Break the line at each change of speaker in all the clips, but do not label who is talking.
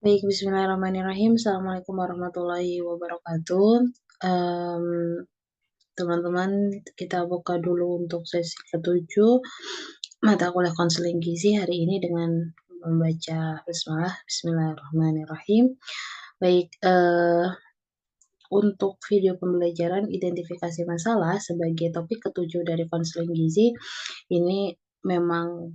Baik, bismillahirrahmanirrahim. Assalamualaikum warahmatullahi wabarakatuh. Teman-teman, kita buka dulu untuk sesi ketujuh mata kuliah konseling gizi hari ini dengan membaca basmalah. Bismillahirrahmanirrahim. Baik, untuk video pembelajaran identifikasi masalah sebagai topik ketujuh dari konseling gizi, ini memang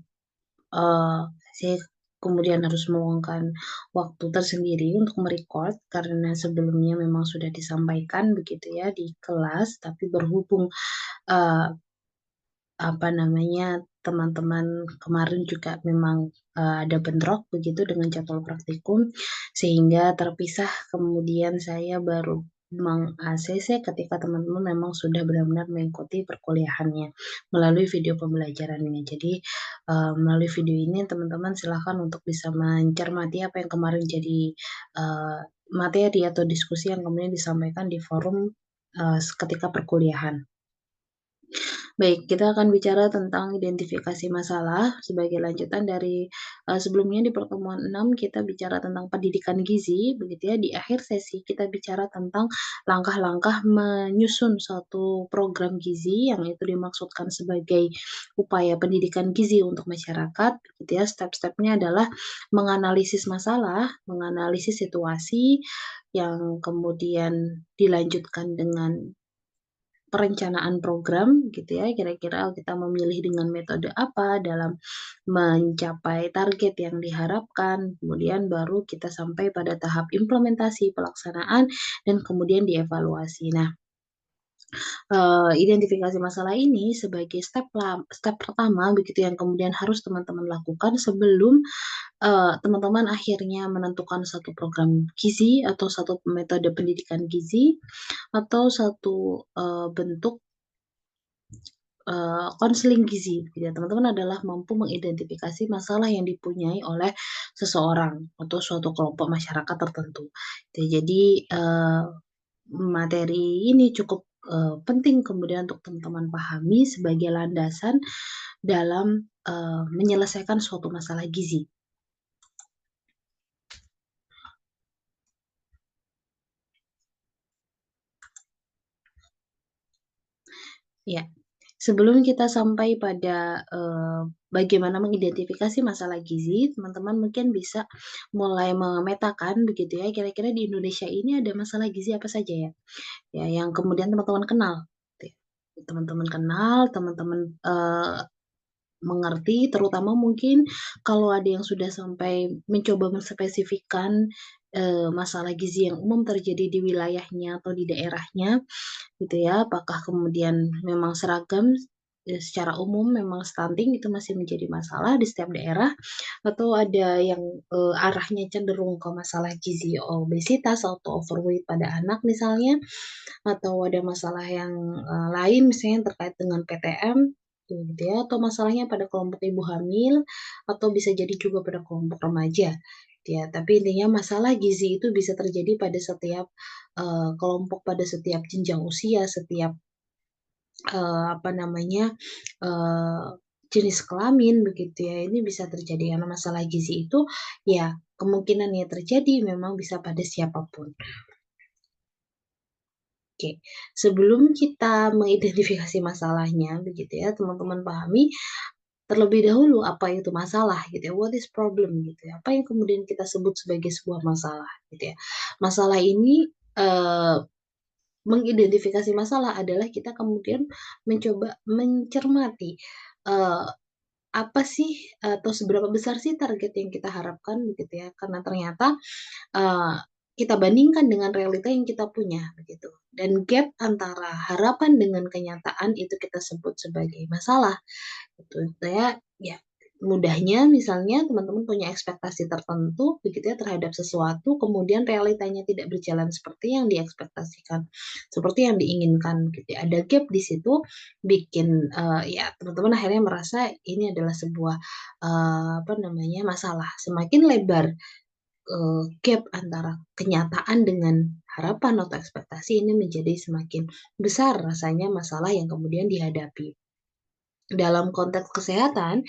saya kemudian harus meluangkan waktu tersendiri untuk merecord karena sebelumnya memang sudah disampaikan begitu ya di kelas, tapi berhubung, eee, apa namanya, teman-teman kemarin juga memang, ada bentrok begitu dengan jadwal praktikum, sehingga terpisah kemudian saya baru meng-ACC ketika teman-teman memang sudah benar-benar mengikuti perkuliahannya melalui video pembelajarannya. Jadi, melalui video ini teman-teman silakan untuk bisa mencermati apa yang kemarin jadi, materi atau diskusi yang kemudian disampaikan di forum, ketika perkuliahan. Baik, kita akan bicara tentang identifikasi masalah sebagai lanjutan dari, sebelumnya di pertemuan 6 kita bicara tentang pendidikan gizi begitu ya, di akhir sesi kita bicara tentang langkah-langkah menyusun suatu program gizi yang itu dimaksudkan sebagai upaya pendidikan gizi untuk masyarakat gitu ya. Step-stepnya adalah menganalisis masalah, menganalisis situasi, yang kemudian dilanjutkan dengan perencanaan program gitu ya, kira-kira kita memilih dengan metode apa dalam mencapai target yang diharapkan, kemudian baru kita sampai pada tahap implementasi, pelaksanaan, dan kemudian dievaluasi. Nah, identifikasi masalah ini sebagai step pertama begitu yang kemudian harus teman-teman lakukan sebelum, teman-teman akhirnya menentukan satu program gizi atau satu metode pendidikan gizi atau satu, bentuk konseling gizi gitu ya, teman-teman adalah mampu mengidentifikasi masalah yang dipunyai oleh seseorang atau suatu kelompok masyarakat tertentu. Jadi, materi ini cukup, penting kemudian untuk teman-teman pahami sebagai landasan dalam, menyelesaikan suatu masalah gizi. Ya. Sebelum kita sampai pada, bagaimana mengidentifikasi masalah gizi, teman-teman mungkin bisa mulai memetakan begitu ya, kira-kira di Indonesia ini ada masalah gizi apa saja ya? Ya, yang kemudian teman-teman kenal, gitu ya. Teman-teman kenal, teman-teman, mengerti, terutama mungkin kalau ada yang sudah sampai mencoba menspesifikkan, masalah gizi yang umum terjadi di wilayahnya atau di daerahnya, gitu ya. Apakah kemudian memang seragam, secara umum memang stunting itu masih menjadi masalah di setiap daerah, atau ada yang, arahnya cenderung ke masalah gizi obesitas atau overweight pada anak misalnya, atau ada masalah yang, lain misalnya terkait dengan PTM, gitu ya, atau masalahnya pada kelompok ibu hamil, atau bisa jadi juga pada kelompok remaja, gitu ya. Tapi intinya masalah gizi itu bisa terjadi pada setiap, kelompok, pada setiap jenjang usia, setiap, apa namanya, eee, jenis kelamin begitu ya, ini bisa terjadi karena masalah gizi itu ya kemungkinannya terjadi memang bisa pada siapapun. Oke, sebelum kita mengidentifikasi masalahnya begitu ya, teman-teman pahami terlebih dahulu apa itu masalah gitu ya, what is problem gitu ya, apa yang kemudian kita sebut sebagai sebuah masalah gitu ya. Masalah ini, mengidentifikasi masalah adalah kita kemudian mencoba mencermati, eee, apa sih atau seberapa besar sih target yang kita harapkan begitu ya, karena ternyata Eee, kita bandingkan dengan realita yang kita punya, begitu. Dan gap antara harapan dengan kenyataan itu kita sebut sebagai masalah, gitu. Ya, mudahnya misalnya teman-teman punya ekspektasi tertentu, begitu ya, terhadap sesuatu, kemudian realitanya tidak berjalan seperti yang diekspektasikan, seperti yang diinginkan, gitu ya. Ada gap di situ, bikin, ya teman-teman akhirnya merasa ini adalah sebuah, apa namanya, masalah. Semakin lebar gap antara kenyataan dengan harapan atau ekspektasi ini menjadi semakin besar rasanya masalah yang kemudian dihadapi. dalam konteks kesehatan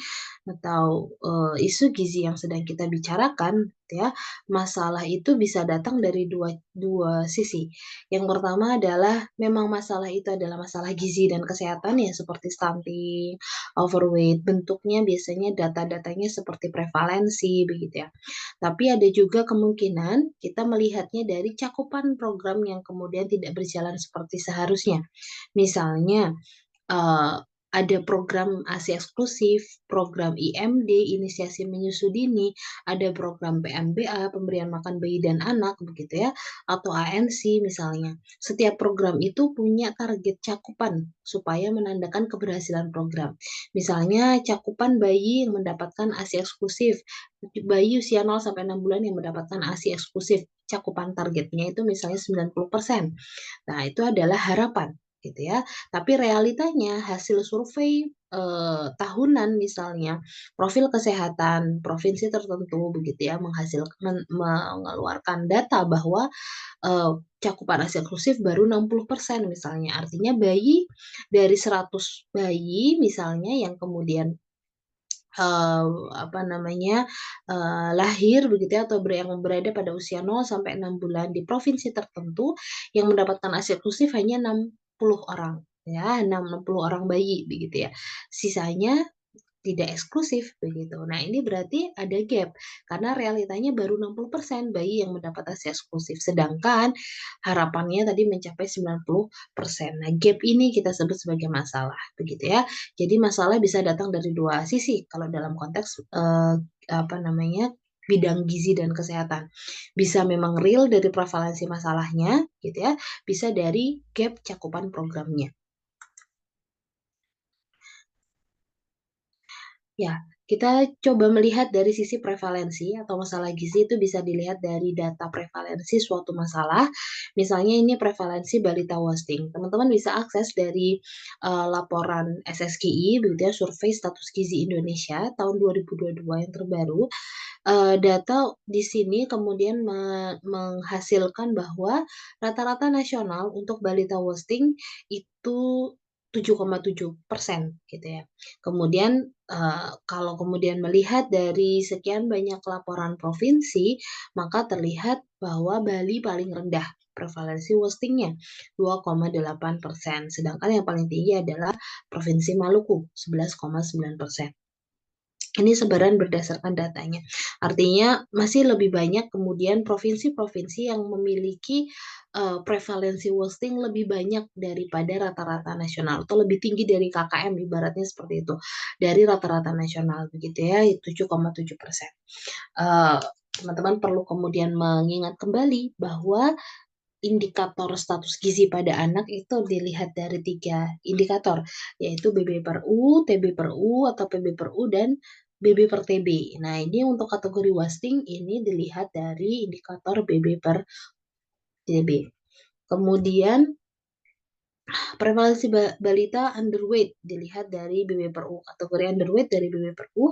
atau, isu gizi yang sedang kita bicarakan gitu ya, masalah itu bisa datang dari dua dua sisi. Yang pertama adalah memang masalah itu adalah masalah gizi dan kesehatan ya seperti stunting, overweight, bentuknya biasanya data-datanya seperti prevalensi begitu ya. Tapi ada juga kemungkinan kita melihatnya dari cakupan program yang kemudian tidak berjalan seperti seharusnya. Misalnya ada program ASI eksklusif, program IMD, inisiasi menyusui dini, ada program PMBA, pemberian makan bayi dan anak, begitu ya, atau ANC misalnya. Setiap program itu punya target cakupan supaya menandakan keberhasilan program. Misalnya cakupan bayi yang mendapatkan ASI eksklusif, bayi usia 0 sampai 6 bulan yang mendapatkan ASI eksklusif, cakupan targetnya itu misalnya 90%. Nah, itu adalah harapan gitu ya. Tapi realitanya hasil survei, tahunan misalnya, profil kesehatan provinsi tertentu begitu ya, mengeluarkan data bahwa, cakupan ASI eksklusif baru 60% misalnya. Artinya bayi dari 100 bayi misalnya yang kemudian apa namanya, lahir begitu ya atau yang berada pada usia 0 sampai 6 bulan di provinsi tertentu yang mendapatkan ASI eksklusif hanya 60 orang, ya, 60 orang bayi begitu ya. Sisanya tidak eksklusif begitu. Nah, ini berarti ada gap karena realitanya baru 60% bayi yang mendapat ASI eksklusif, sedangkan harapannya tadi mencapai 90%. Nah, gap ini kita sebut sebagai masalah begitu ya. Jadi masalah bisa datang dari dua sisi kalau dalam konteks, apa namanya, bidang gizi dan kesehatan. Bisa memang real dari prevalensi masalahnya gitu ya, bisa dari gap cakupan programnya. Ya, kita coba melihat dari sisi prevalensi atau masalah gizi itu bisa dilihat dari data prevalensi suatu masalah. Misalnya ini prevalensi balita wasting. Teman-teman bisa akses dari laporan SSGI, begitu ya, Survei Status Gizi Indonesia tahun 2022 yang terbaru. Data di sini kemudian menghasilkan bahwa rata-rata nasional untuk balita wasting itu 7,7% gitu ya. Kemudian, kalau kemudian melihat dari sekian banyak laporan provinsi, maka terlihat bahwa Bali paling rendah prevalensi wasting-nya, 2,8%, sedangkan yang paling tinggi adalah Provinsi Maluku, 11,9%. Ini sebaran berdasarkan datanya. Artinya masih lebih banyak kemudian provinsi-provinsi yang memiliki, prevalensi wasting lebih banyak daripada rata-rata nasional atau lebih tinggi dari KKM ibaratnya seperti itu, dari rata-rata nasional begitu ya, 7,7%. Eee, Teman-teman perlu kemudian mengingat kembali bahwa indikator status gizi pada anak itu dilihat dari 3 indikator, yaitu BB/U, TB/U atau PB/U, dan BB/TB. Nah, ini untuk kategori wasting ini dilihat dari indikator BB/TB. Kemudian prevalensi balita underweight dilihat dari BB/U, kategori underweight dari BB/U.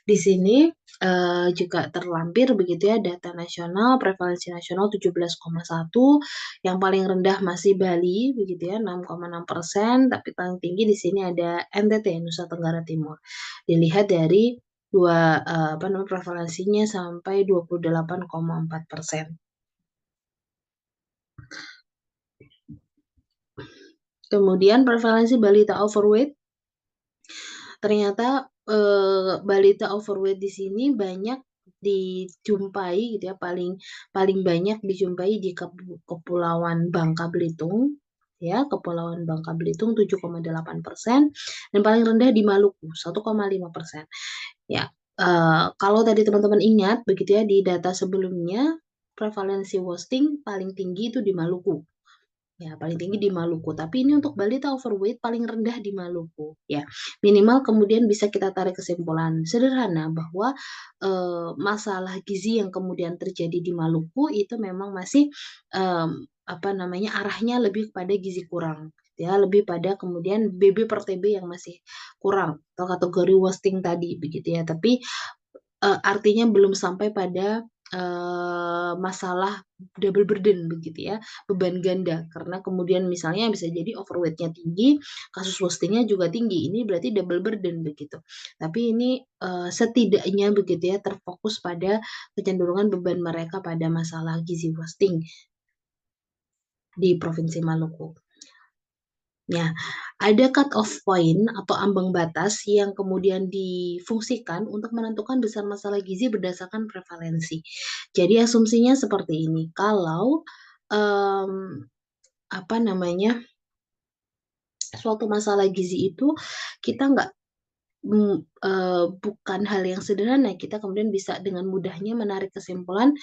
Di sini, juga terlampir begitu ya data nasional, prevalensi nasional 17,1, yang paling rendah masih Bali begitu ya 6,6%, tapi paling tinggi di sini ada NTT, Nusa Tenggara Timur. Dilihat dari apa namanya, prevalensinya sampai 28,4%. Kemudian prevalensi balita overweight, ternyata, balita overweight di sini banyak dijumpai gitu ya, paling paling banyak dijumpai di Kepulauan Bangka Belitung, ya, Kepulauan Bangka Belitung 7,8% dan paling rendah di Maluku 1,5%. Ya, kalau tadi teman-teman ingat begitu ya, di data sebelumnya prevalensi wasting paling tinggi itu di Maluku. Ya, paling tinggi di Maluku, tapi ini untuk balita overweight paling rendah di Maluku, ya. Minimal kemudian bisa kita tarik kesimpulan sederhana bahwa, masalah gizi yang kemudian terjadi di Maluku itu memang masih, apa namanya, arahnya lebih kepada gizi kurang, ya, lebih pada kemudian BB/TB yang masih kurang atau kategori wasting tadi, begitu ya. Tapi, artinya belum sampai pada masalah double burden begitu ya, beban ganda. Karena kemudian misalnya bisa jadi overweight-nya tinggi, kasus postingnya juga tinggi, ini berarti double burden begitu. Tapi ini, setidaknya begitu ya, terfokus pada kecenderungan beban mereka pada masalah gizi posting di Provinsi Maluku. Ya, ada cut off point atau ambang batas yang kemudian difungsikan untuk menentukan besar masalah gizi berdasarkan prevalensi. Jadi asumsinya seperti ini, kalau, mmm, apa namanya, suatu masalah gizi itu kita nggak bukan hal yang sederhana, kita kemudian bisa dengan mudahnya menarik kesimpulan,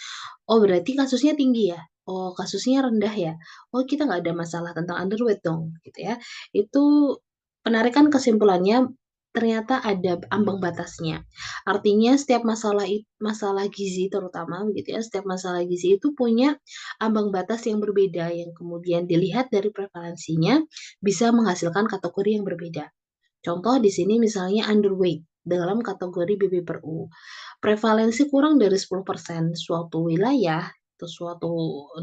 "Oh, berarti kasusnya tinggi ya? Oh, kasusnya rendah ya? Oh, kita nggak ada masalah tentang underweight dong," gitu ya. Itu penarikan kesimpulannya ternyata ada ambang batasnya. Artinya setiap masalah gizi terutama begitu ya, setiap masalah gizi itu punya ambang batas yang berbeda yang kemudian dilihat dari prevalensinya bisa menghasilkan kategori yang berbeda. Contoh di sini misalnya underweight dalam kategori BB/U. Prevalensi kurang dari 10% suatu wilayah atau suatu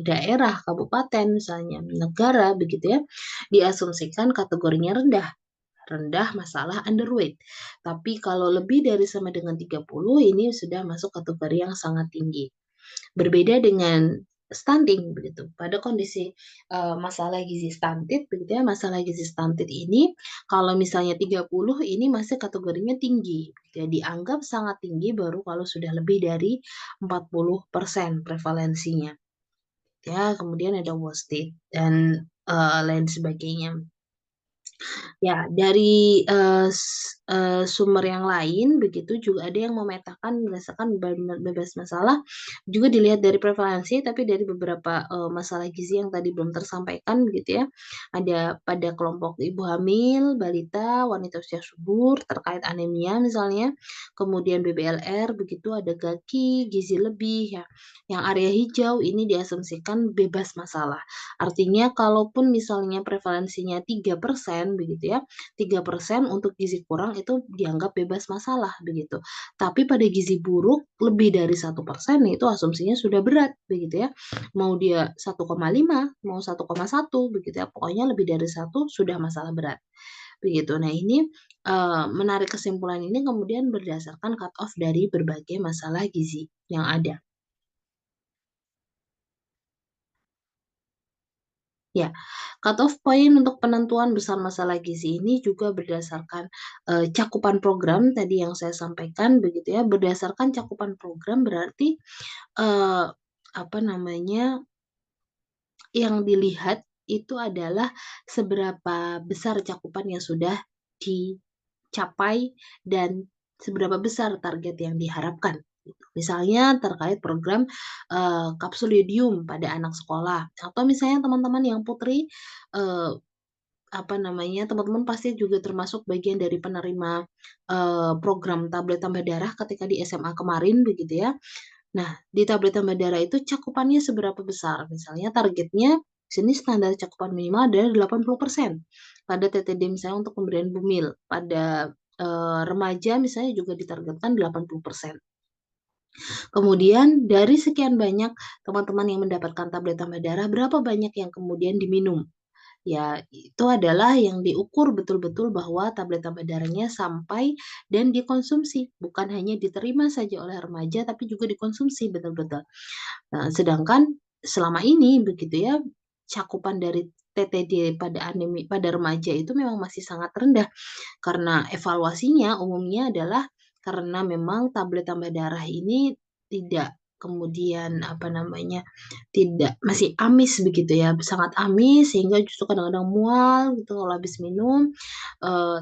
daerah, kabupaten misalnya, negara begitu ya, diasumsikan kategorinya rendah, rendah masalah underweight. Tapi kalau lebih dari sama dengan 30 ini sudah masuk kategori yang sangat tinggi. Berbeda dengan stunting begitu. Pada kondisi, masalah gizi stunted begitu ya, masalah gizi stunted ini kalau misalnya 30 ini masih kategorinya tinggi, gitu ya, dianggap sangat tinggi baru kalau sudah lebih dari 40% prevalensinya. Ya, kemudian ada WOSTID dan, lain sebagainya. Ya, dari, sumber yang lain begitu juga ada yang memetakan berdasarkan beban bebas masalah, juga dilihat dari prevalensi tapi dari beberapa, masalah gizi yang tadi belum tersampaikan begitu ya. Ada pada kelompok ibu hamil, balita, wanita usia subur terkait anemia misalnya, kemudian BBLR begitu, ada GAKI, gizi lebih ya. Yang area hijau ini diasumsikan bebas masalah. Artinya kalaupun misalnya prevalensinya 3% begitu ya, 3% untuk gizi kurang itu dianggap bebas masalah begitu. Tapi pada gizi buruk lebih dari 1% itu asumsinya sudah berat begitu ya. Mau dia 1,5, mau 1,1 begitu ya, pokoknya lebih dari 1 sudah masalah berat, begitu. Nah ini, menarik kesimpulan ini kemudian berdasarkan cut off dari berbagai masalah gizi yang ada. Ya, cut off point untuk penentuan besar masalah gizi ini juga berdasarkan, cakupan program tadi yang saya sampaikan begitu ya, berdasarkan cakupan program berarti, eee, apa namanya, yang dilihat itu adalah seberapa besar cakupan yang sudah dicapai dan seberapa besar target yang diharapkan, gitu. Misalnya terkait program, kapsul yodium pada anak sekolah atau misalnya teman-teman yang putri, eee, apa namanya, teman-teman pasti juga termasuk bagian dari penerima, program tablet tambah darah ketika di SMA kemarin begitu ya. Nah, di tablet tambah darah itu cakupannya seberapa besar? Misalnya targetnya sini standar cakupan minimal adalah 80% pada TTD misalnya untuk pemberian Bumil, pada, remaja misalnya juga ditargetkan 80%. Kemudian dari sekian banyak teman-teman yang mendapatkan tablet tambah darah, berapa banyak yang kemudian diminum? Ya, itu adalah yang diukur betul-betul bahwa tablet tambah darahnya sampai dan dikonsumsi, bukan hanya diterima saja oleh remaja, tapi juga dikonsumsi betul-betul. Nah, sedangkan selama ini begitu ya, cakupan dari TTD pada remaja itu memang masih sangat rendah, karena evaluasinya umumnya adalah karena memang tablet tambah darah ini tidak kemudian, apa namanya, tidak masih amis begitu ya, sangat amis sehingga justru kadang-kadang mual gitu kalau habis minum,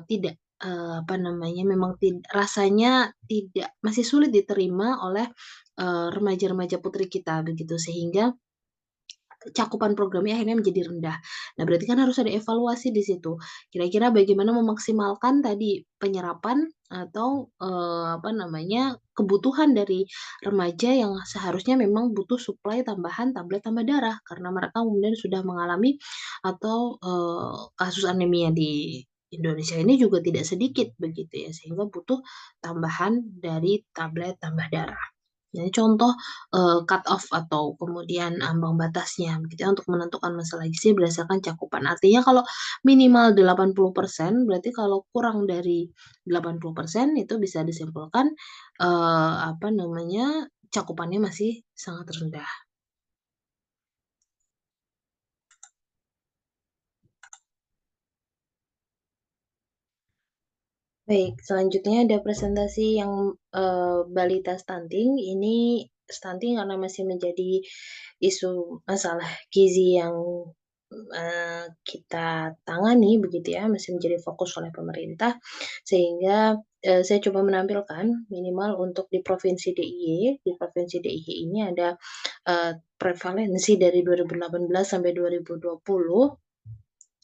tidak, apa namanya, memang rasanya tidak masih sulit diterima oleh, remaja-remaja putri kita begitu, sehingga cakupan programnya akhirnya menjadi rendah. Nah, berarti kan harus ada evaluasi di situ. Kira-kira bagaimana memaksimalkan tadi penyerapan atau, apa namanya, kebutuhan dari remaja yang seharusnya memang butuh suplai tambahan tablet tambah darah karena mereka kemudian sudah mengalami atau, kasus anemia di Indonesia ini juga tidak sedikit begitu ya, sehingga butuh tambahan dari tablet tambah darah. Ini contoh, cut off atau kemudian ambang batasnya begitu ya untuk menentukan masalah gizi berdasarkan cakupan. Artinya kalau minimal 80% berarti kalau kurang dari 80% itu bisa disimpulkan, apa namanya, cakupannya masih sangat rendah. Baik, selanjutnya ada presentasi yang, balita stunting. Ini stunting karena masih menjadi isu masalah gizi yang, kita tangani begitu ya, masih menjadi fokus oleh pemerintah. Sehingga, saya coba menampilkan minimal untuk di Provinsi DIY. Di Provinsi DIY ini ada, prevalensi dari 2018 sampai 2020.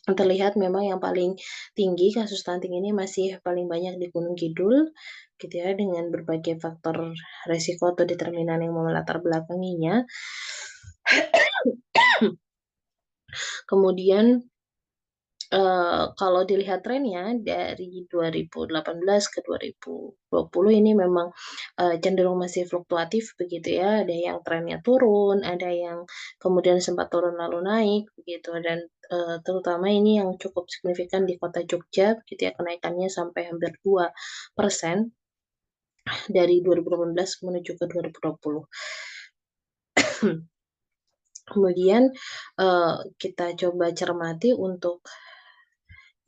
Terlihat memang yang paling tinggi kasus stunting ini masih paling banyak di Gunung Kidul, gitu ya, dengan berbagai faktor resiko atau determinan yang melatar belakanginya. Kemudian, kalau dilihat trennya dari 2018 ke 2020 ini memang, cenderung masih fluktuatif begitu ya, ada yang trennya turun, ada yang kemudian sempat turun lalu naik begitu dan, terutama ini yang cukup signifikan di kota Jogja gitu ya, kenaikannya sampai hampir 2% dari 2018 menuju ke 2020. Kemudian, kita coba cermati untuk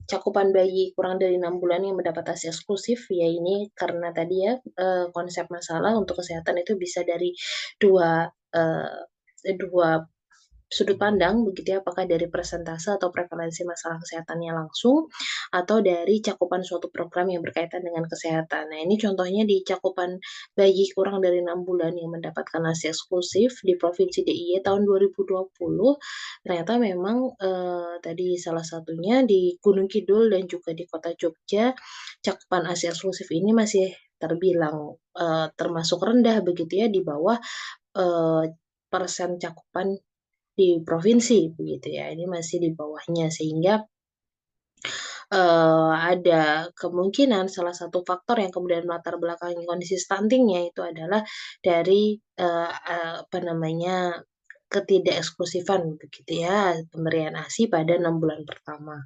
cakupan bayi kurang dari 6 bulan yang mendapat ASI eksklusif, ya ini karena tadi ya, konsep masalah untuk kesehatan itu bisa dari dua, dua sudut pandang begitu ya, apakah dari persentase atau prevalensi masalah kesehatannya langsung, atau dari cakupan suatu program yang berkaitan dengan kesehatan. Nah, ini contohnya di cakupan bayi kurang dari 6 bulan yang mendapatkan ASI eksklusif di Provinsi DIY tahun 2020, ternyata memang, tadi salah satunya di Gunung Kidul dan juga di kota Jogja, cakupan ASI eksklusif ini masih terbilang, termasuk rendah begitu ya, di bawah, persen cakupan di provinsi begitu ya, ini masih di bawahnya sehingga, ada kemungkinan salah satu faktor yang kemudian melatar belakangi kondisi stunting-nya itu adalah dari, apa namanya, ketidakeksklusifan begitu ya, pemberian ASI pada 6 bulan pertama.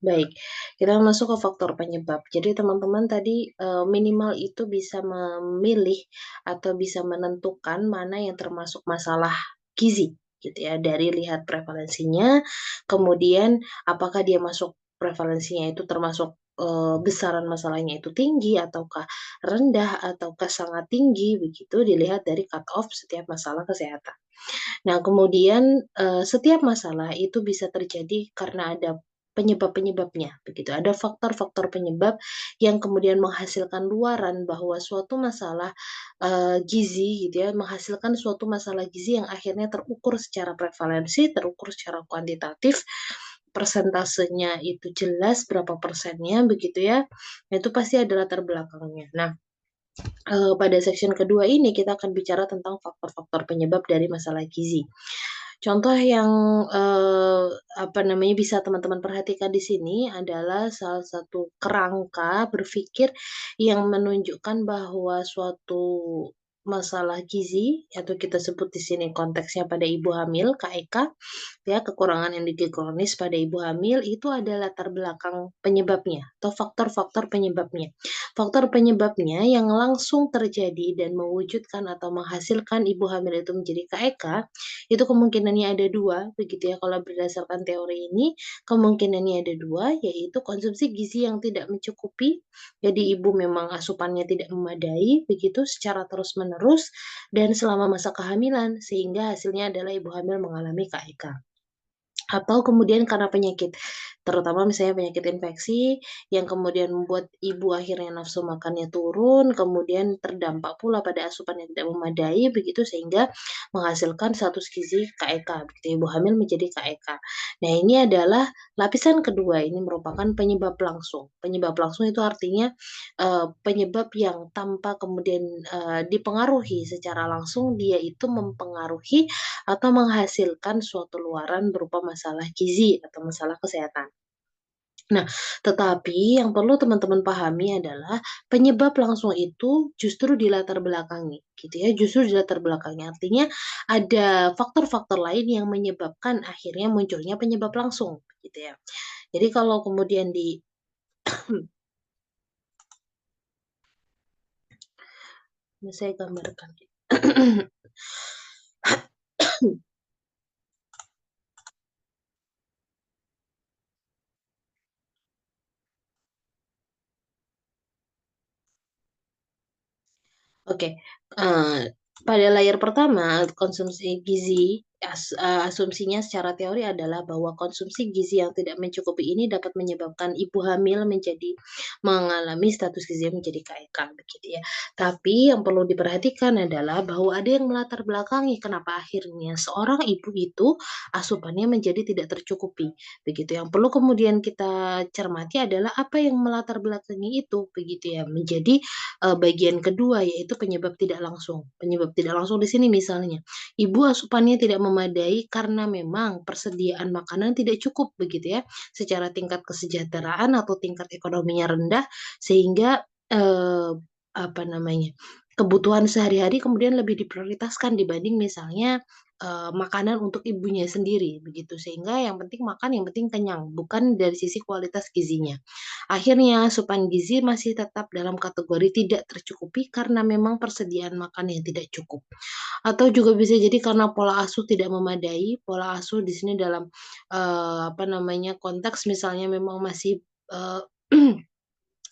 Baik, kita masuk ke faktor penyebab. Jadi teman-teman tadi, minimal itu bisa memilih atau bisa menentukan mana yang termasuk masalah gizi, gitu ya, dari lihat prevalensinya, kemudian apakah dia masuk prevalensinya itu termasuk, besaran masalahnya itu tinggi ataukah rendah ataukah sangat tinggi, begitu dilihat dari cut off setiap masalah kesehatan. Nah, kemudian, setiap masalah itu bisa terjadi karena ada penyebab-penyebabnya, begitu. Ada faktor-faktor penyebab yang kemudian menghasilkan luaran bahwa suatu masalah, gizi gitu ya, menghasilkan suatu masalah gizi yang akhirnya terukur secara prevalensi, terukur secara kuantitatif, persentasenya itu jelas berapa persennya, begitu ya. Nah, itu pasti ada latar belakangnya. Nah, pada section kedua ini kita akan bicara tentang faktor-faktor penyebab dari masalah gizi. Contoh yang, apa namanya, bisa teman-teman perhatikan di sini adalah salah satu kerangka berpikir yang menunjukkan bahwa suatu masalah gizi atau kita sebut di sini konteksnya pada ibu hamil, KEK, ya, kekurangan energi kronis pada ibu hamil itu ada latar belakang penyebabnya atau faktor-faktor penyebabnya. Faktor penyebabnya yang langsung terjadi dan mewujudkan atau menghasilkan ibu hamil itu menjadi KEK, itu kemungkinannya ada 2 begitu ya kalau berdasarkan teori ini, kemungkinannya ada 2 yaitu konsumsi gizi yang tidak mencukupi, jadi ibu memang asupannya tidak memadai begitu secara terus-menerus dan selama masa kehamilan, sehingga hasilnya adalah ibu hamil mengalami KEK. Atau kemudian karena penyakit, terutama misalnya penyakit infeksi yang kemudian membuat ibu akhirnya nafsu makannya turun, kemudian terdampak pula pada asupan yang tidak memadai begitu sehingga menghasilkan status gizi KEK begitu, ibu hamil menjadi KEK. Nah, ini adalah lapisan kedua, ini merupakan penyebab langsung. Penyebab langsung itu artinya, penyebab yang tanpa kemudian, dipengaruhi secara langsung, dia itu mempengaruhi atau menghasilkan suatu luaran berupa masalah gizi atau masalah kesehatan. Nah, tetapi yang perlu teman-teman pahami adalah penyebab langsung itu justru di latar belakangi, gitu ya, justru di latar belakangi. Artinya ada faktor-faktor lain yang menyebabkan akhirnya munculnya penyebab langsung, gitu ya. Jadi kalau kemudian saya gambarkan. Oke, pada layar pertama konsumsi gizi asumsinya secara teori adalah bahwa konsumsi gizi yang tidak mencukupi ini dapat menyebabkan ibu hamil mengalami status gizi menjadi KEK begitu ya. Tapi yang perlu diperhatikan adalah bahwa ada yang melatar belakangi kenapa akhirnya seorang ibu itu asupannya menjadi tidak tercukupi, begitu. Yang perlu kemudian kita cermati adalah apa yang melatar belakangi itu, begitu ya, menjadi bagian kedua yaitu penyebab tidak langsung. Penyebab tidak langsung di sini misalnya, ibu asupannya tidak memadai karena memang persediaan makanan tidak cukup begitu ya, secara tingkat kesejahteraan atau tingkat ekonominya rendah sehingga, apa namanya, kebutuhan sehari-hari kemudian lebih diprioritaskan dibanding misalnya, makanan untuk ibunya sendiri begitu. Sehingga yang penting makan, yang penting kenyang, bukan dari sisi kualitas gizinya. Akhirnya asupan gizi masih tetap dalam kategori tidak tercukupi karena memang persediaan makan yang tidak cukup. Atau juga bisa jadi karena pola asuh tidak memadai, pola asuh di sini dalam, apa namanya, konteks misalnya memang masih, eee,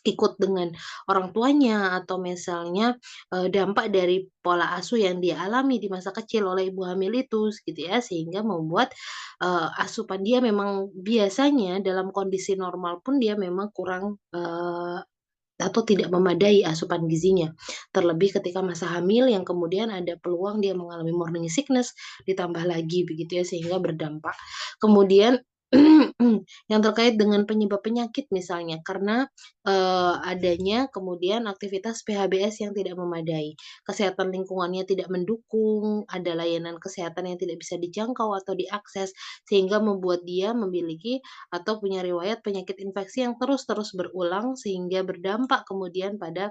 ikut dengan orang tuanya atau misalnya, dampak dari pola asuh yang dia alami di masa kecil oleh ibu hamil itu gitu ya, sehingga membuat, asupan dia memang biasanya dalam kondisi normal pun dia memang kurang, atau tidak memadai asupan gizinya. Terlebih ketika masa hamil yang kemudian ada peluang dia mengalami morning sickness, ditambah lagi begitu ya, sehingga berdampak. Kemudian yang terkait dengan penyebab penyakit misalnya, karena, adanya kemudian aktivitas PHBS yang tidak memadai, kesehatan lingkungannya tidak mendukung, ada layanan kesehatan yang tidak bisa dijangkau atau diakses, sehingga membuat dia memiliki atau punya riwayat penyakit infeksi yang terus-terus berulang sehingga berdampak kemudian pada,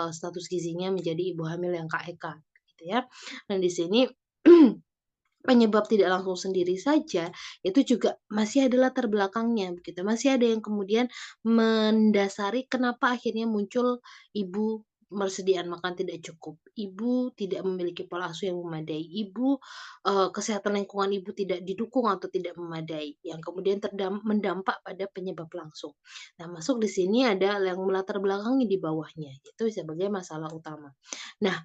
status gizinya menjadi ibu hamil yang KEK gitu ya. Dan di sini penyebab tidak langsung sendiri saja, itu juga masih ada latar belakangnya begitu, masih ada yang kemudian mendasari kenapa akhirnya muncul ibu persediaan makan tidak cukup, ibu tidak memiliki pola asuh yang memadai, ibu, kesehatan lingkungan ibu tidak didukung atau tidak memadai, yang kemudian mendampak pada penyebab langsung. Nah, masuk di sini ada yang melatar belakangi di bawahnya, itu sebagai masalah utama. Nah,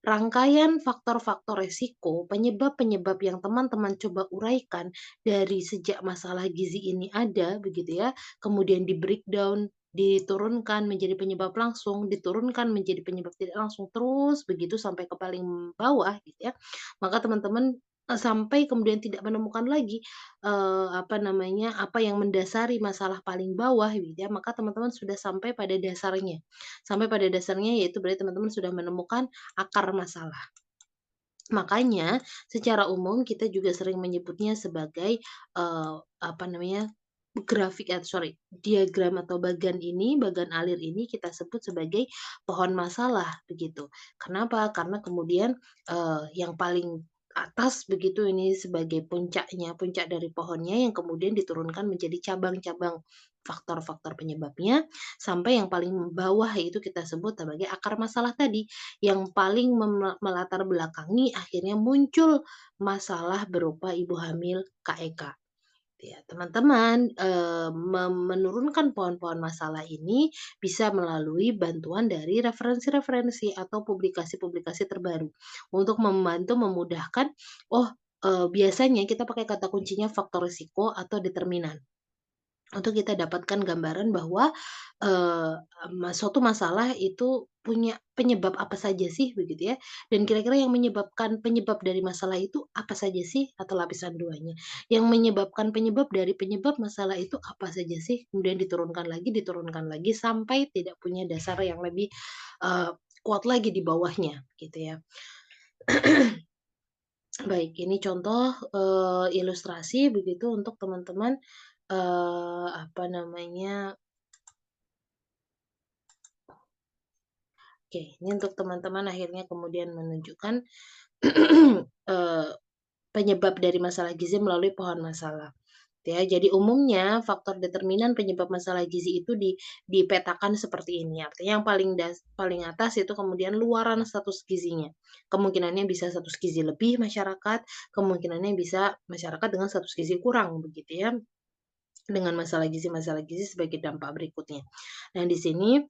rangkaian faktor-faktor resiko, penyebab-penyebab yang teman-teman coba uraikan dari sejak masalah gizi ini ada begitu ya, kemudian di-breakdown, diturunkan menjadi penyebab langsung, diturunkan menjadi penyebab tidak langsung, terus begitu sampai ke paling bawah gitu ya. Maka teman-teman, sampai kemudian tidak menemukan lagi, apa namanya, apa yang mendasari masalah paling bawah gitu ya, maka teman-teman sudah sampai pada dasarnya. Sampai pada dasarnya yaitu berarti teman-teman sudah menemukan akar masalah. Makanya secara umum kita juga sering menyebutnya sebagai, apa namanya, diagram atau bagan alir ini kita sebut sebagai pohon masalah begitu. Kenapa? Karena kemudian, yang paling atas begitu ini sebagai puncaknya, puncak dari pohonnya yang kemudian diturunkan menjadi cabang-cabang faktor-faktor penyebabnya, sampai yang paling bawah itu kita sebut sebagai akar masalah tadi. Yang paling melatar belakangi akhirnya muncul masalah berupa ibu hamil KEK. Ya, teman-teman, menurunkan pohon-pohon masalah ini bisa melalui bantuan dari referensi-referensi atau publikasi-publikasi terbaru untuk membantu memudahkan, oh, biasanya kita pakai kata kuncinya faktor risiko atau determinan. Untuk kita dapatkan gambaran bahwa, eee, suatu masalah itu punya penyebab apa saja sih begitu ya, dan kira-kira yang menyebabkan penyebab dari masalah itu apa saja sih atau lapisan duanya, yang menyebabkan penyebab dari penyebab masalah itu apa saja sih, kemudian diturunkan lagi sampai tidak punya dasar yang lebih, eee, kuat lagi di bawahnya gitu ya. Baik, ini contoh, ilustrasi begitu untuk teman-teman apa namanya, oke, ini untuk teman-teman akhirnya kemudian menunjukkan, eee, penyebab dari masalah gizi melalui pohon masalah, gitu ya. Jadi umumnya faktor determinan penyebab masalah gizi itu dipetakan seperti ini, artinya yang paling atas itu kemudian luaran status gizinya. Kemungkinannya bisa status gizi lebih masyarakat, kemungkinannya bisa masyarakat dengan status gizi kurang, begitu ya. Dengan masalah gizi sebagai dampak berikutnya. Nah, di sini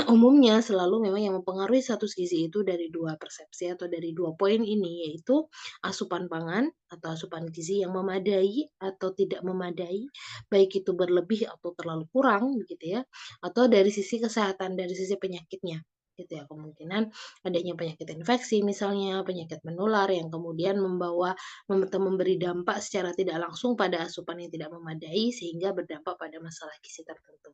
umumnya selalu memang yang mempengaruhi status gizi itu dari 2 persepsi atau dari 2 poin ini, yaitu asupan pangan atau asupan gizi yang memadai atau tidak memadai, baik itu berlebih atau terlalu kurang begitu ya, atau dari sisi kesehatan, dari sisi penyakitnya, gitu ya. Kemungkinan adanya penyakit infeksi misalnya, penyakit menular yang kemudian memberi dampak secara tidak langsung pada asupan yang tidak memadai sehingga berdampak pada masalah gizi tertentu.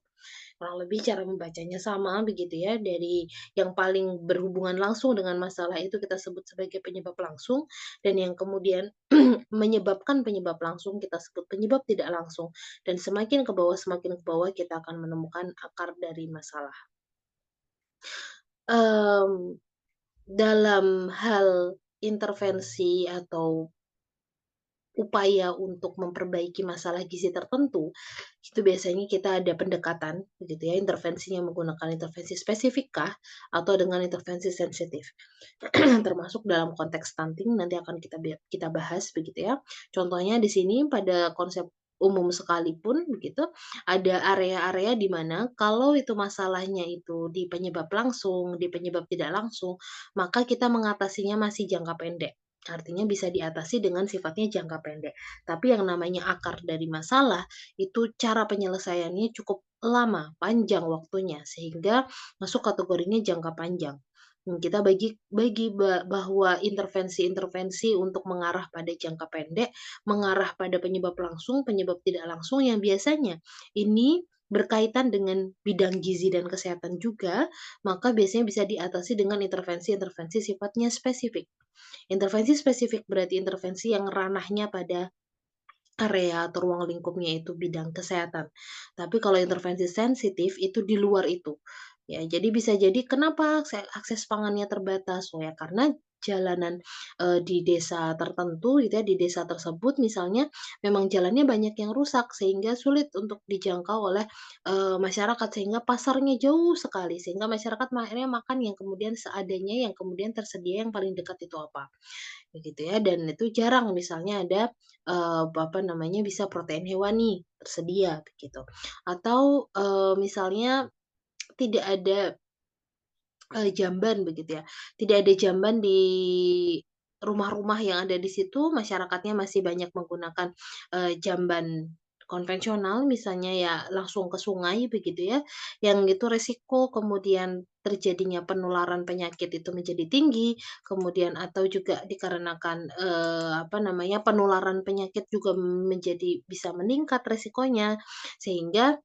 Kurang lebih cara membacanya sama begitu ya, dari yang paling berhubungan langsung dengan masalah itu kita sebut sebagai penyebab langsung, dan yang kemudian menyebabkan penyebab langsung kita sebut penyebab tidak langsung, dan semakin ke bawah kita akan menemukan akar dari masalah. Mmm, dalam hal intervensi atau upaya untuk memperbaiki masalah gizi tertentu, itu biasanya kita ada pendekatan begitu ya, intervensinya menggunakan intervensi spesifik kah atau dengan intervensi sensitif. Termasuk dalam konteks stunting nanti akan kita bahas begitu ya. Contohnya di sini pada konsep umum sekalipun begitu, ada area-area di mana kalau itu masalahnya itu di penyebab langsung, di penyebab tidak langsung, maka kita mengatasinya masih jangka pendek. Artinya bisa diatasi dengan sifatnya jangka pendek. Tapi yang namanya akar dari masalah, itu cara penyelesaiannya cukup lama, panjang waktunya, sehingga masuk kategorinya jangka panjang. Kita bagi bahwa intervensi-intervensi untuk mengarah pada jangka pendek, mengarah pada penyebab langsung, penyebab tidak langsung yang biasanya ini berkaitan dengan bidang gizi dan kesehatan juga, maka biasanya bisa diatasi dengan intervensi-intervensi sifatnya spesifik. Intervensi spesifik berarti intervensi yang ranahnya pada area atau ruang lingkupnya itu bidang kesehatan. Tapi kalau intervensi sensitif itu di luar itu. Ya, jadi bisa jadi kenapa akses pangannya terbatas? Oh ya karena jalanan, di desa tertentu gitu ya, di desa tersebut misalnya memang jalannya banyak yang rusak sehingga sulit untuk dijangkau oleh, masyarakat, sehingga pasarnya jauh sekali, sehingga masyarakat akhirnya makan yang kemudian seadanya, yang kemudian tersedia yang paling dekat itu apa. Begitu ya, dan itu jarang misalnya ada, apa namanya, bisa protein hewani tersedia begitu. Atau, misalnya tidak ada, jamban begitu ya, tidak ada jamban di rumah-rumah yang ada di situ, masyarakatnya masih banyak menggunakan, jamban konvensional misalnya ya langsung ke sungai begitu ya, yang itu resiko kemudian terjadinya penularan penyakit itu menjadi tinggi, kemudian atau juga dikarenakan, apa namanya, penularan penyakit juga menjadi bisa meningkat resikonya, sehingga,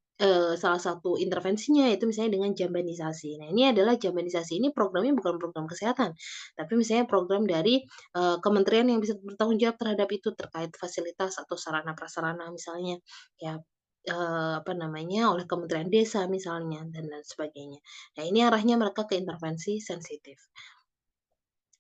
salah satu intervensinya itu misalnya dengan jambanisasi. Nah, ini adalah jambanisasi ini programnya bukan program kesehatan, tapi misalnya program dari, kementerian yang bisa bertanggung jawab terhadap itu, terkait fasilitas atau sarana prasarana misalnya, ya, apa namanya, oleh Kementerian Desa misalnya dan lain sebagainya. Nah, ini arahnya mereka ke intervensi sensitif.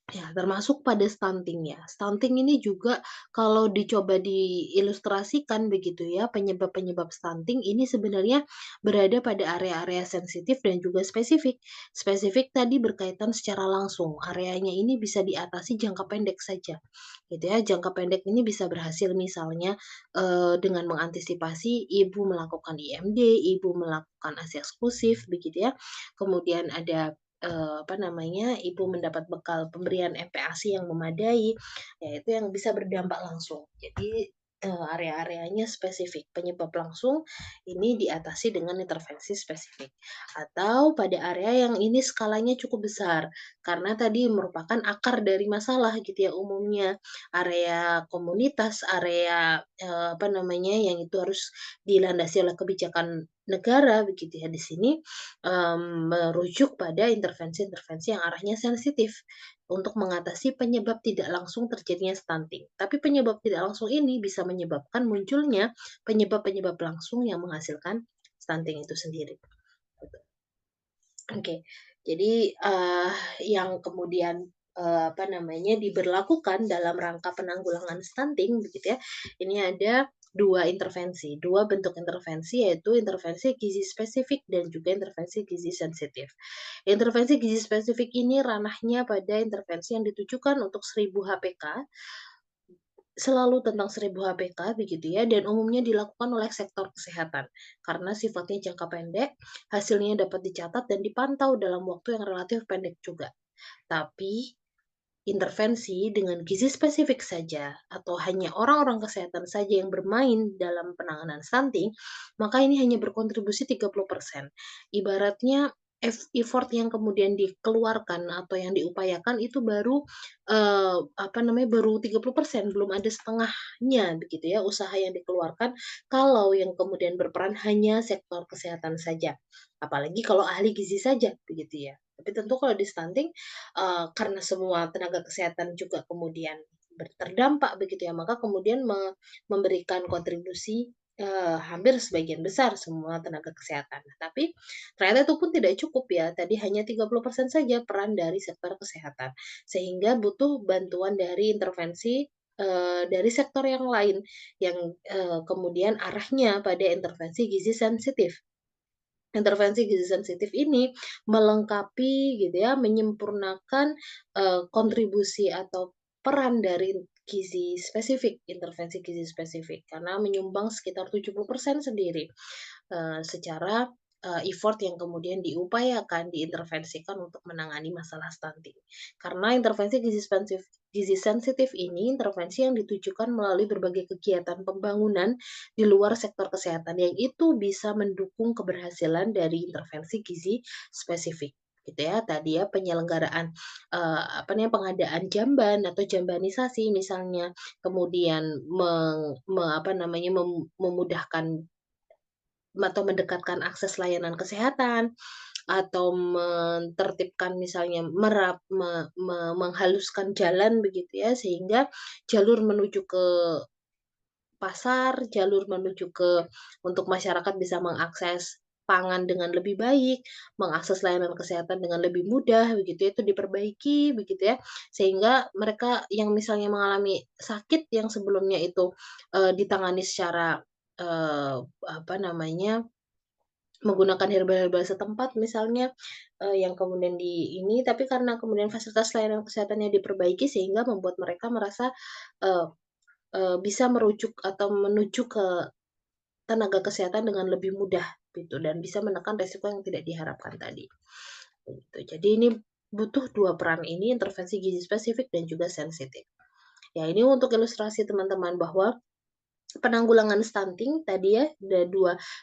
Ya, termasuk pada stunting ya. Stunting ini juga kalau dicoba diilustrasikan begitu ya, penyebab-penyebab stunting ini sebenarnya berada pada area-area sensitif dan juga spesifik. Spesifik tadi berkaitan secara langsung, areanya ini bisa diatasi jangka pendek saja, gitu ya. Jangka pendek ini bisa berhasil misalnya, dengan mengantisipasi ibu melakukan IMD, ibu melakukan ASI eksklusif begitu ya. Kemudian ada apa namanya, ibu mendapat bekal pemberian MPASI yang memadai, ya itu yang bisa berdampak langsung. Jadi, area-areanya spesifik, penyebab langsung ini diatasi dengan intervensi spesifik. Atau pada area yang ini skalanya cukup besar, karena tadi merupakan akar dari masalah gitu ya, umumnya area komunitas, area, apa namanya, yang itu harus dilandasi oleh kebijakan negara begitu ya di sini, merujuk pada intervensi-intervensi yang arahnya sensitif untuk mengatasi penyebab tidak langsung terjadinya stunting. Tapi penyebab tidak langsung ini bisa menyebabkan munculnya penyebab-penyebab langsung yang menghasilkan stunting itu sendiri, gitu. Oke. Jadi, yang kemudian, apa namanya, diberlakukan dalam rangka penanggulangan stunting begitu ya, ini ada 2 intervensi, 2 bentuk intervensi, yaitu intervensi gizi spesifik dan juga intervensi gizi sensitif. Intervensi gizi spesifik ini ranahnya pada intervensi yang ditujukan untuk 1.000 HPK, selalu tentang 1.000 HPK begitu ya, dan umumnya dilakukan oleh sektor kesehatan. Karena sifatnya jangka pendek, hasilnya dapat dicatat dan dipantau dalam waktu yang relatif pendek juga. Tapi, intervensi dengan gizi spesifik saja atau hanya orang-orang kesehatan saja yang bermain dalam penanganan stunting, maka ini hanya berkontribusi 30%. Ibaratnya effort yang kemudian dikeluarkan atau yang diupayakan itu baru, apa namanya, baru 30%, belum ada setengahnya begitu ya, usaha yang dikeluarkan kalau yang kemudian berperan hanya sektor kesehatan saja. Apalagi kalau ahli gizi saja begitu ya. Tapi tentu kalau di stunting karena semua tenaga kesehatan juga kemudian terdampak begitu ya, maka kemudian memberikan kontribusi, hampir sebagian besar semua tenaga kesehatan. Nah, tapi ternyata itu pun tidak cukup ya, tadi hanya 30% saja peran dari sektor kesehatan. Sehingga butuh bantuan dari intervensi, dari sektor yang lain yang, kemudian arahnya pada intervensi gizi sensitif. Intervensi gizi sensitif ini melengkapi gitu ya, menyempurnakan, kontribusi atau peran dari gizi spesifik, intervensi gizi spesifik, karena menyumbang sekitar 70% sendiri, secara, effort yang kemudian diupayakan, diintervensikan untuk menangani masalah stunting. Karena intervensi gizi sensitif ini intervensi yang ditujukan melalui berbagai kegiatan pembangunan di luar sektor kesehatan, yang itu bisa mendukung keberhasilan dari intervensi gizi spesifik, gitu ya. Tadi ya penyelenggaraan, apa namanya, pengadaan jamban atau jambanisasi misalnya, kemudian apa namanya, memudahkan atau mendekatkan akses layanan kesehatan, atau menertibkan misalnya menghaluskan jalan begitu ya, sehingga jalur menuju ke pasar, jalur menuju ke untuk masyarakat bisa mengakses pangan dengan lebih baik, mengakses layanan kesehatan dengan lebih mudah begitu ya, itu diperbaiki begitu ya. Sehingga mereka yang misalnya mengalami sakit yang sebelumnya itu, ditangani secara, apa namanya, menggunakan herbal-herbal setempat misalnya, yang kemudian tapi karena kemudian fasilitas layanan kesehatannya diperbaiki sehingga membuat mereka merasa, eee bisa merujuk atau menuju ke tenaga kesehatan dengan lebih mudah gitu dan bisa menekan resiko yang tidak diharapkan tadi, gitu. Jadi ini butuh 2 peran ini, intervensi gizi spesifik dan juga sensitif. Ya ini untuk ilustrasi teman-teman bahwa penanggulangan stunting tadi ya, ada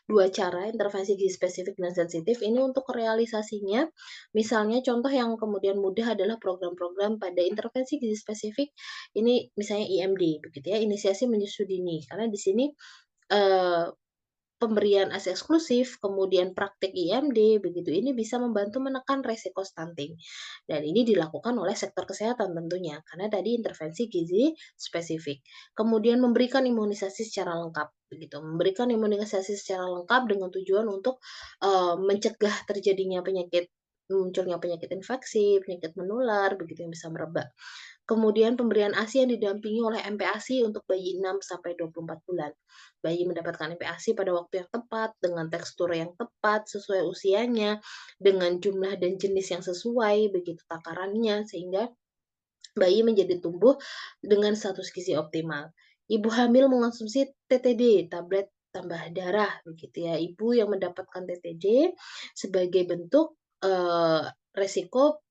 dua cara intervensi gizi spesifik dan sensitif, ini untuk realisasinya, misalnya contoh yang kemudian mudah adalah program-program pada intervensi gizi spesifik, ini misalnya IMD begitu ya, inisiasi menyusui dini. Karena di sini, eee pemberian ASI eksklusif, kemudian praktik IMD, begitu, ini bisa membantu menekan resiko stunting. Dan ini dilakukan oleh sektor kesehatan tentunya, karena tadi intervensi gizi spesifik. Kemudian memberikan imunisasi secara lengkap, begitu. Memberikan imunisasi secara lengkap dengan tujuan untuk, mencegah terjadinya munculnya penyakit infeksi, penyakit menular, begitu, yang bisa merebak. Kemudian pemberian ASI yang didampingi oleh MPASI untuk bayi 6 sampai 24 bulan. Bayi mendapatkan MPASI pada waktu yang tepat, dengan tekstur yang tepat, sesuai usianya, dengan jumlah dan jenis yang sesuai, begitu takarannya, sehingga bayi menjadi tumbuh dengan status gizi optimal. Ibu hamil mengonsumsi TTD, tablet tambah darah, begitu ya. Ibu yang mendapatkan TTD sebagai bentuk, resiko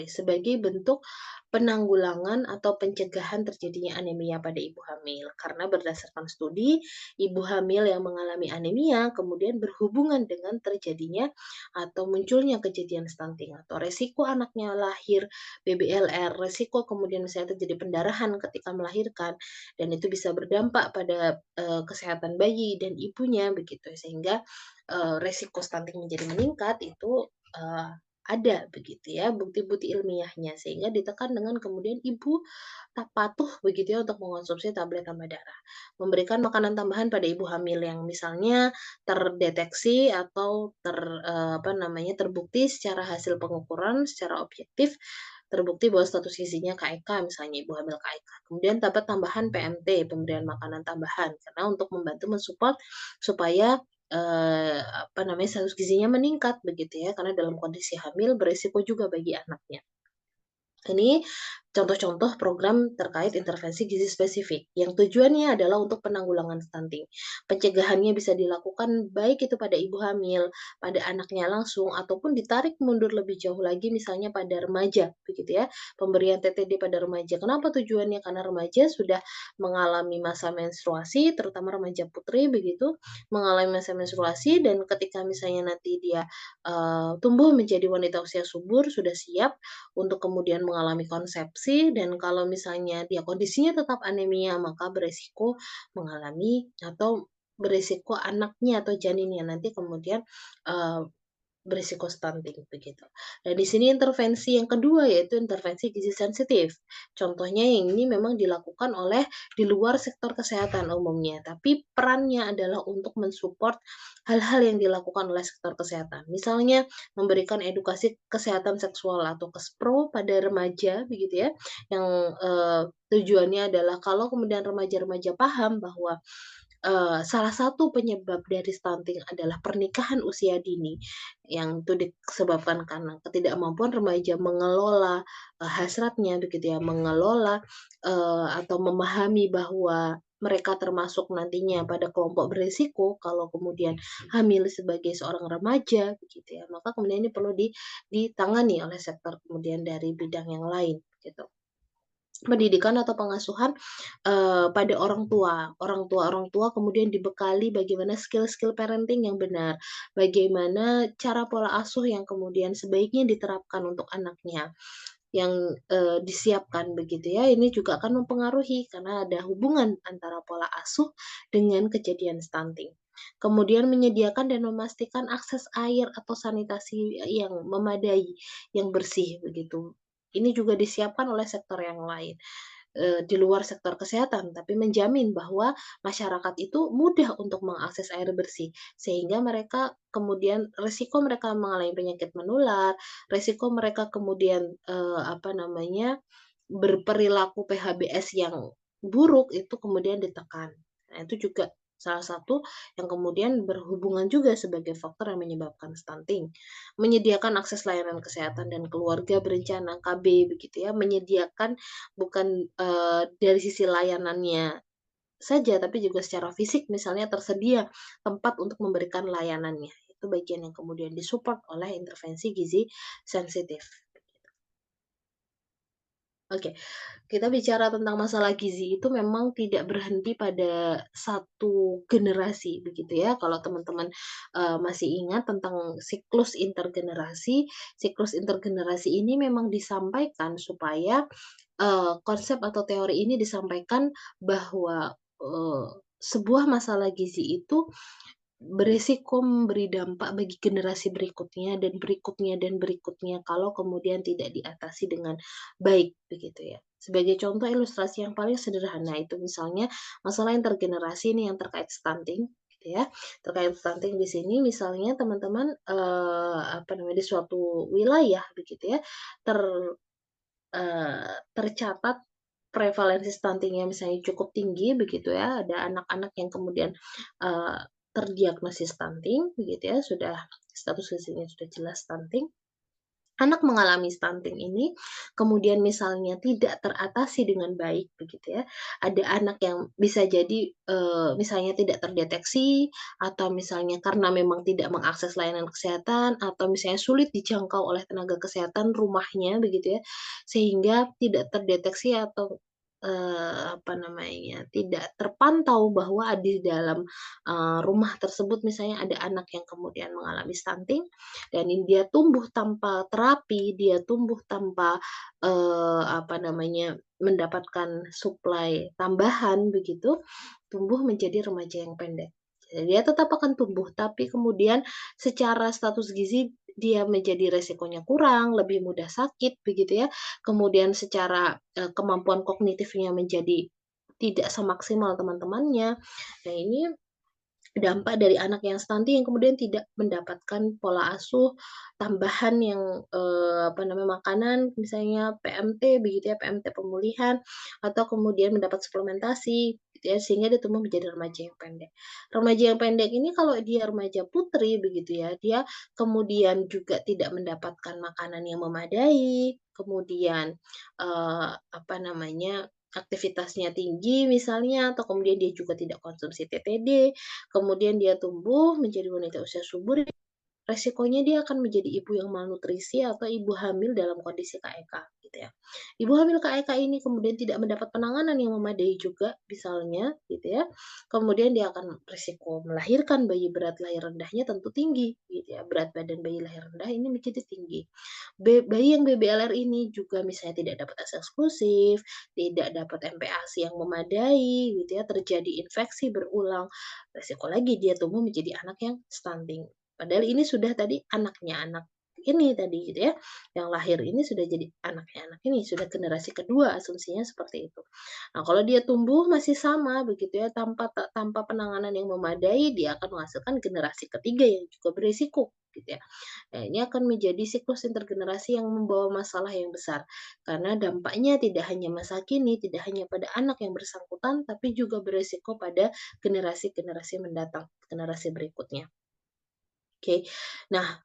sebagai bentuk penanggulangan atau pencegahan terjadinya anemia pada ibu hamil. Karena berdasarkan studi, ibu hamil yang mengalami anemia kemudian berhubungan dengan terjadinya atau munculnya kejadian stunting atau resiko anaknya lahir BBLR, resiko kemudian misalnya terjadi pendarahan ketika melahirkan dan itu bisa berdampak pada, kesehatan bayi dan ibunya begitu. Sehingga, resiko stunting menjadi meningkat itu, ada begitu ya, bukti-bukti ilmiahnya, sehingga ditekan dengan kemudian ibu tak patuh begitu ya untuk mengonsumsi tablet tambah darah. Memberikan makanan tambahan pada ibu hamil yang misalnya terdeteksi atau apa namanya, terbukti secara hasil pengukuran secara objektif, terbukti bahwa status gizinya KEK misalnya ibu hamil KEK. Kemudian dapat tambahan PMT, pemberian makanan tambahan, karena untuk membantu mensupport supaya apa namanya, status gizinya meningkat begitu ya, karena dalam kondisi hamil beresiko juga bagi anaknya. Ini contoh-contoh program terkait intervensi gizi spesifik, yang tujuannya adalah untuk penanggulangan stunting. Pencegahannya bisa dilakukan baik itu pada ibu hamil, pada anaknya langsung, ataupun ditarik mundur lebih jauh lagi misalnya pada remaja, begitu ya. Pemberian TTD pada remaja. Kenapa tujuannya? Karena remaja sudah mengalami masa menstruasi, terutama remaja putri begitu, mengalami masa menstruasi dan ketika misalnya nanti dia, tumbuh menjadi wanita usia subur, sudah siap untuk kemudian mengalami konsepsi dan kalau misalnya dia kondisinya tetap anemia, maka beresiko mengalami atau beresiko anaknya atau janinnya nanti kemudian, eee, berisiko stunting begitu. Dan di sini intervensi yang kedua yaitu intervensi gizi sensitif. Contohnya yang ini memang dilakukan oleh di luar sektor kesehatan umumnya, tapi perannya adalah untuk mensupport hal-hal yang dilakukan oleh sektor kesehatan. Misalnya memberikan edukasi kesehatan seksual atau KESPRO pada remaja begitu ya, yang, tujuannya adalah kalau kemudian remaja-remaja paham bahwa salah satu penyebab dari stunting adalah pernikahan usia dini, yang itu disebabkan karena ketidakmampuan remaja mengelola, hasratnya begitu ya, mengelola, atau memahami bahwa mereka termasuk nantinya pada kelompok berisiko kalau kemudian hamil sebagai seorang remaja begitu ya, maka kemudian ini perlu ditangani oleh sektor kemudian dari bidang yang lain gitu. Pendidikan atau pengasuhan, pada orang tua kemudian dibekali bagaimana skill-skill parenting yang benar, bagaimana cara pola asuh yang kemudian sebaiknya diterapkan untuk anaknya, yang, disiapkan begitu ya. Ini juga akan mempengaruhi karena ada hubungan antara pola asuh dengan kejadian stunting. Kemudian menyediakan dan memastikan akses air atau sanitasi yang memadai, yang bersih begitu. Ini juga disiapkan oleh sektor yang lain di luar sektor kesehatan, tapi menjamin bahwa masyarakat itu mudah untuk mengakses air bersih, sehingga mereka kemudian resiko mereka mengalami penyakit menular, resiko mereka kemudian, apa namanya, berperilaku PHBS yang buruk itu kemudian ditekan. Nah, itu juga salah satu yang kemudian berhubungan juga sebagai faktor yang menyebabkan stunting. Menyediakan akses layanan kesehatan dan keluarga berencana KB begitu ya, menyediakan bukan, dari sisi layanannya saja, tapi juga secara fisik misalnya tersedia tempat untuk memberikan layanannya. Itu bagian yang kemudian disupport oleh intervensi gizi sensitif. Oke, kita bicara tentang masalah gizi itu memang tidak berhenti pada satu generasi begitu ya. Kalau teman-teman, masih ingat tentang siklus intergenerasi ini memang disampaikan supaya, konsep atau teori ini disampaikan bahwa, sebuah masalah gizi itu beresiko memberi dampak bagi generasi berikutnya dan berikutnya dan berikutnya kalau kemudian tidak diatasi dengan baik, begitu ya. Sebagai contoh ilustrasi yang paling sederhana itu misalnya masalah intergenerasi ini yang terkait stunting, gitu ya. Terkait stunting di sini misalnya teman-teman, apa namanya, di suatu wilayah begitu ya, ter tercatat prevalensi stunting-nya misalnya cukup tinggi begitu ya, ada anak-anak yang kemudian, eee, terdiagnosis stunting begitu ya, sudah status gizinya sudah jelas stunting. Anak mengalami stunting ini, kemudian misalnya tidak teratasi dengan baik begitu ya, ada anak yang bisa jadi, misalnya tidak terdeteksi, atau misalnya karena memang tidak mengakses layanan kesehatan, atau misalnya sulit dijangkau oleh tenaga kesehatan rumahnya begitu ya, sehingga tidak terdeteksi atau, apa namanya, tidak terpantau bahwa di dalam, rumah tersebut misalnya ada anak yang kemudian mengalami stunting, dan dia tumbuh tanpa terapi, dia tumbuh tanpa, apa namanya, mendapatkan suplai tambahan begitu, tumbuh menjadi remaja yang pendek. Dia tetap akan tumbuh, tapi kemudian secara status gizi dia menjadi resikonya kurang, lebih mudah sakit begitu ya, kemudian secara, kemampuan kognitifnya menjadi tidak semaksimal teman-temannya. Nah ini dampak dari anak yang stunting yang kemudian tidak mendapatkan pola asuh tambahan yang, apa namanya, makanan misalnya PMT begitu ya, PMT pemulihan, atau kemudian mendapat suplementasi gitu ya, sehingga dia tumbuh menjadi remaja yang pendek. Remaja yang pendek ini kalau dia remaja putri begitu ya, dia kemudian juga tidak mendapatkan makanan yang memadai, kemudian, apa namanya, aktivitasnya tinggi misalnya, atau kemudian dia juga tidak konsumsi TTD, kemudian dia tumbuh menjadi wanita usia subur, resikonya dia akan menjadi ibu yang malnutrisi atau ibu hamil dalam kondisi KEK gitu ya. Ibu hamil KEK ini kemudian tidak mendapat penanganan yang memadai juga misalnya gitu ya. Kemudian dia akan risiko melahirkan bayi berat lahir rendahnya tentu tinggi gitu ya. Berat badan bayi lahir rendah ini menjadi tinggi. Bayi yang BBLR ini juga misalnya tidak dapat ASI eksklusif, tidak dapat MPASI yang memadai gitu ya, terjadi infeksi berulang, resiko lagi dia tumbuh menjadi anak yang stunting. Padahal ini sudah tadi anaknya anak ini tadi gitu ya, yang lahir ini sudah jadi anaknya anak ini, sudah generasi kedua asumsinya seperti itu. Nah, kalau dia tumbuh masih sama begitu ya, tanpa penanganan yang memadai, dia akan menghasilkan generasi ketiga yang juga berisiko gitu ya. Nah, ini akan menjadi siklus intergenerasi yang membawa masalah yang besar. Karena dampaknya tidak hanya masa kini, tidak hanya pada anak yang bersangkutan, tapi juga beresiko pada generasi-generasi mendatang, generasi berikutnya. Oke. Nah,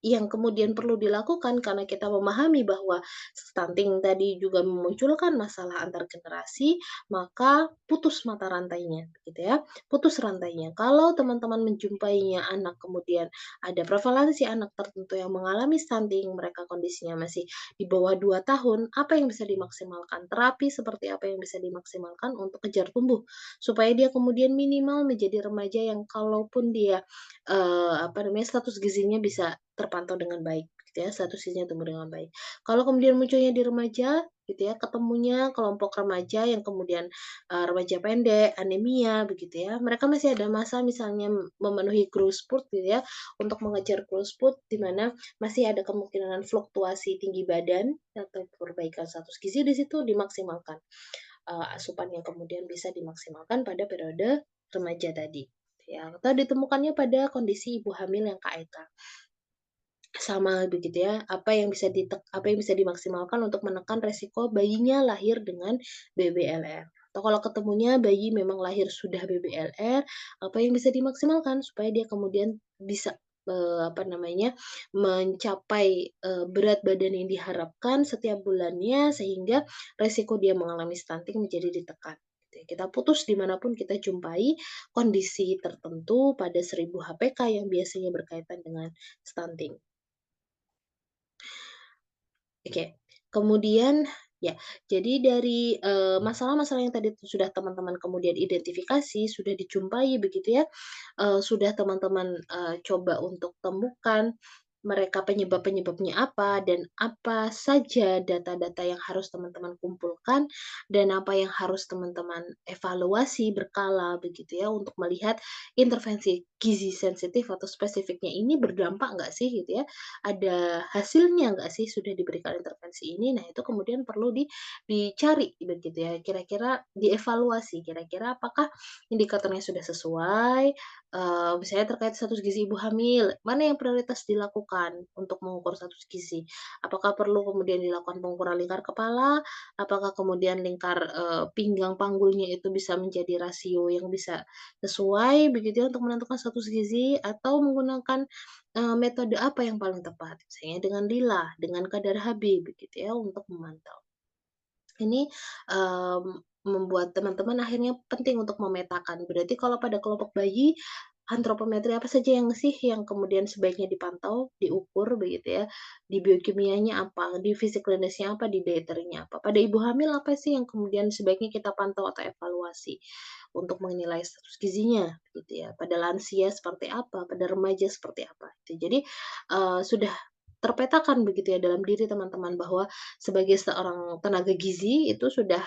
yang kemudian perlu dilakukan karena kita memahami bahwa stunting tadi juga memunculkan masalah antar generasi, maka putus mata rantainya, gitu ya, putus rantainya. Kalau teman-teman menjumpainya anak kemudian ada prevalensi anak tertentu yang mengalami stunting, mereka kondisinya masih di bawah 2 tahun, apa yang bisa dimaksimalkan? Terapi seperti apa yang bisa dimaksimalkan untuk kejar tumbuh, supaya dia kemudian minimal menjadi remaja yang kalaupun dia apa namanya, status gizinya bisa terpantau dengan baik gitu ya, status gizinya tumbuh dengan baik. Kalau kemudian munculnya di remaja gitu ya, ketemunya kelompok remaja yang kemudian, remaja pendek, anemia begitu ya, mereka masih ada masa misalnya memenuhi growth spurt gitu ya, untuk mengejar growth spurt di mana masih ada kemungkinan fluktuasi tinggi badan atau perbaikan status gizi di situ dimaksimalkan, asupan yang kemudian bisa dimaksimalkan pada periode remaja tadi. Ya, atau ditemukannya pada kondisi ibu hamil yang KEK. Sama begitu ya, apa yang bisa dimaksimalkan untuk menekan resiko bayinya lahir dengan BBLR. Atau kalau ketemunya bayi memang lahir sudah BBLR, apa yang bisa dimaksimalkan supaya dia kemudian bisa, apa namanya, mencapai, berat badan yang diharapkan setiap bulannya sehingga resiko dia mengalami stunting menjadi ditekan, gitu ya. Kita putus dimanapun kita jumpai kondisi tertentu pada 1000 HPK yang biasanya berkaitan dengan stunting. Oke, kemudian ya, jadi dari, masalah-masalah yang tadi sudah teman-teman kemudian identifikasi, sudah dijumpai begitu ya, sudah teman-teman, coba untuk temukan mereka penyebab-penyebabnya apa, dan apa saja data-data yang harus teman-teman kumpulkan, dan apa yang harus teman-teman evaluasi berkala begitu ya, untuk melihat intervensi gizi sensitif atau spesifiknya ini berdampak nggak sih gitu ya, ada hasilnya nggak sih sudah diberikan intervensi ini? Nah, itu kemudian perlu dicari begitu ya, kira-kira dievaluasi, kira-kira apakah indikatornya sudah sesuai, misalnya terkait status gizi ibu hamil, mana yang prioritas dilakukan untuk mengukur status gizi? Apakah perlu kemudian dilakukan pengukuran lingkar kepala? Apakah kemudian lingkar, pinggang panggulnya itu bisa menjadi rasio yang bisa sesuai begitu ya untuk menentukan status gizi atau menggunakan, metode apa yang paling tepat? Misalnya dengan lila, dengan kadar Hb begitu ya untuk memantau. Ini, membuat teman-teman akhirnya penting untuk memetakan. Berarti kalau pada kelompok bayi, antropometri apa saja yang sih yang kemudian sebaiknya dipantau, diukur begitu ya, di biokimianya apa, di fisik klinisnya apa, di dietary-nya apa. Pada ibu hamil apa sih yang kemudian sebaiknya kita pantau atau evaluasi untuk menilai status gizinya gitu ya. Pada lansia seperti apa, pada remaja seperti apa gitu. Jadi, sudah terpetakan begitu ya dalam diri teman-teman bahwa sebagai seorang tenaga gizi itu sudah,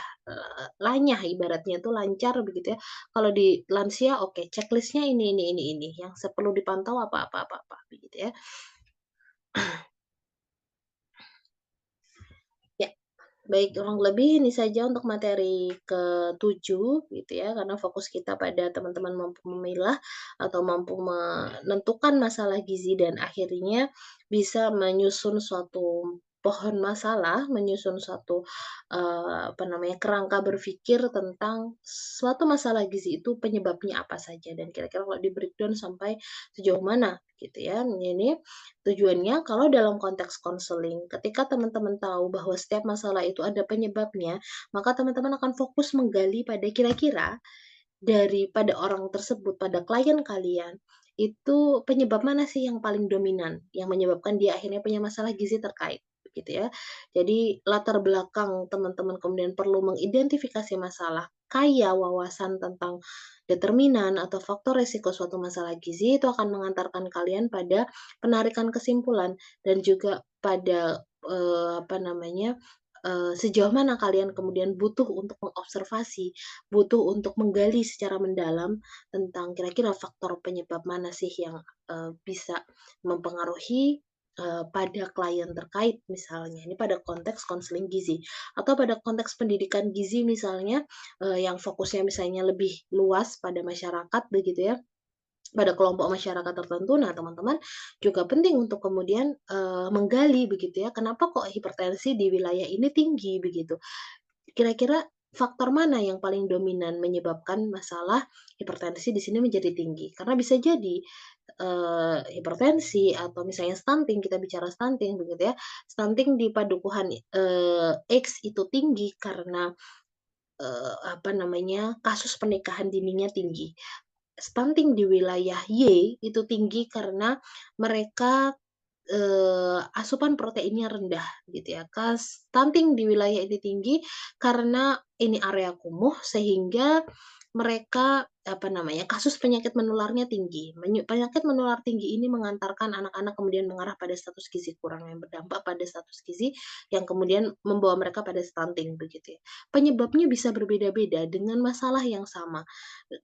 lanyah ibaratnya itu lancar begitu ya. Kalau di lansia oke checklist-nya ini, yang perlu dipantau apa, begitu ya. Ya, baik kurang lebih ini saja untuk materi ke-7 gitu ya, karena fokus kita pada teman-teman mampu memilah atau mampu menentukan masalah gizi dan akhirnya bisa menyusun suatu pohon masalah, menyusun suatu, apa namanya, kerangka berpikir tentang suatu masalah gizi itu penyebabnya apa saja dan kira-kira kalau di-breakdown sampai sejauh mana gitu ya. Ini tujuannya kalau dalam konteks konseling, ketika teman-teman tahu bahwa setiap masalah itu ada penyebabnya, maka teman-teman akan fokus menggali pada kira-kira daripada orang tersebut, pada klien kalian, itu penyebab mana sih yang paling dominan, yang menyebabkan dia akhirnya punya masalah gizi terkait, begitu ya. Jadi latar belakang teman-teman kemudian perlu mengidentifikasi masalah, kaya wawasan tentang determinan atau faktor resiko suatu masalah gizi itu akan mengantarkan kalian pada penarikan kesimpulan dan juga pada, apa namanya, sejauh mana kalian kemudian butuh untuk mengobservasi, butuh untuk menggali secara mendalam tentang kira-kira faktor penyebab mana sih yang, bisa mempengaruhi, pada klien terkait misalnya, ini pada konteks konseling gizi. Atau pada konteks pendidikan gizi misalnya, yang fokusnya misalnya lebih luas pada masyarakat begitu ya, pada kelompok masyarakat tertentu. Nah, teman-teman juga penting untuk kemudian, menggali begitu ya, kenapa kok hipertensi di wilayah ini tinggi begitu. Kira-kira faktor mana yang paling dominan menyebabkan masalah hipertensi di sini menjadi tinggi? Karena bisa jadi, hipertensi atau misalnya stunting, kita bicara stunting begitu ya, stunting di padukuhan, X itu tinggi karena, apa namanya, kasus pernikahan dininya tinggi. Stunting di wilayah Y itu tinggi karena mereka, asupan proteinnya rendah gitu ya. Stunting di wilayah ini tinggi karena ini area kumuh sehingga mereka, apa namanya, kasus penyakit menularnya tinggi. Penyakit menular tinggi ini mengantarkan anak-anak kemudian mengarah pada status gizi kurang yang berdampak pada status gizi yang kemudian membawa mereka pada stunting begitu ya. Penyebabnya bisa berbeda-beda dengan masalah yang sama.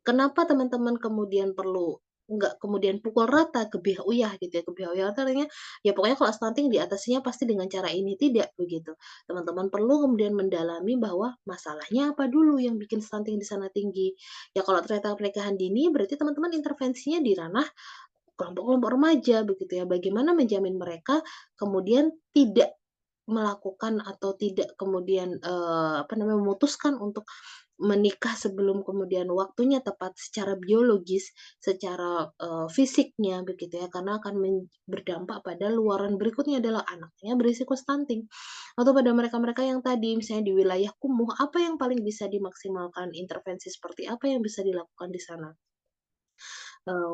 Kenapa teman-teman kemudian perlu nggak kemudian pukul rata, gebiah-uyah gitu ya, gebiah-uyah itu artinya, ya pokoknya kalau stunting diatasinya pasti dengan cara ini, tidak begitu. Teman-teman perlu kemudian mendalami bahwa masalahnya apa dulu yang bikin stunting di sana tinggi. Ya kalau ternyata pernikahan dini berarti teman-teman intervensinya di ranah kelompok-kelompok remaja begitu ya, bagaimana menjamin mereka kemudian tidak melakukan atau tidak kemudian, apa namanya, memutuskan untuk menikah sebelum kemudian waktunya tepat secara biologis, secara, fisiknya begitu ya, karena akan berdampak pada luaran berikutnya adalah anaknya berisiko stunting. Atau pada mereka-mereka yang tadi misalnya di wilayah kumuh, apa yang paling bisa dimaksimalkan, intervensi seperti apa yang bisa dilakukan di sana?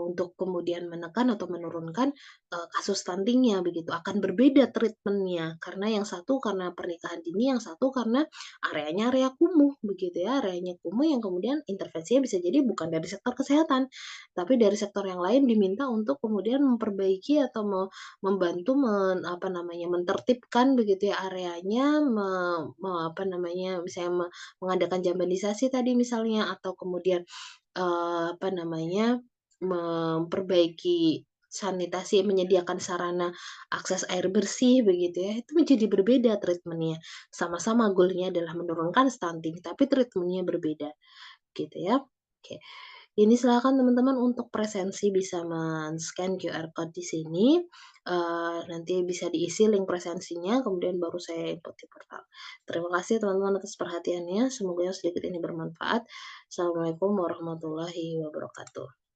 Untuk kemudian menekan atau menurunkan, kasus stunting-nya begitu. Akan berbeda treatment-nya, karena yang satu karena pernikahan dini, yang satu karena areanya area kumuh begitu ya, areanya kumuh yang kemudian intervensinya bisa jadi bukan dari sektor kesehatan, tapi dari sektor yang lain diminta untuk kemudian memperbaiki atau membantu apa namanya, menertibkan begitu ya areanya, apa namanya, misalnya mengadakan jambanisasi tadi misalnya, atau kemudian, apa namanya, memperbaiki sanitasi, menyediakan sarana akses air bersih begitu ya, itu menjadi berbeda treatment-nya. Sama-sama goal-nya adalah menurunkan stunting, tapi treatment-nya berbeda, gitu ya. Oke. Ini silakan teman-teman untuk presensi bisa men-scan QR code di sini, nanti bisa diisi link presensinya, kemudian baru saya input di portal. Terima kasih teman-teman atas perhatiannya, semoga yang sedikit ini bermanfaat. Assalamualaikum warahmatullahi wabarakatuh.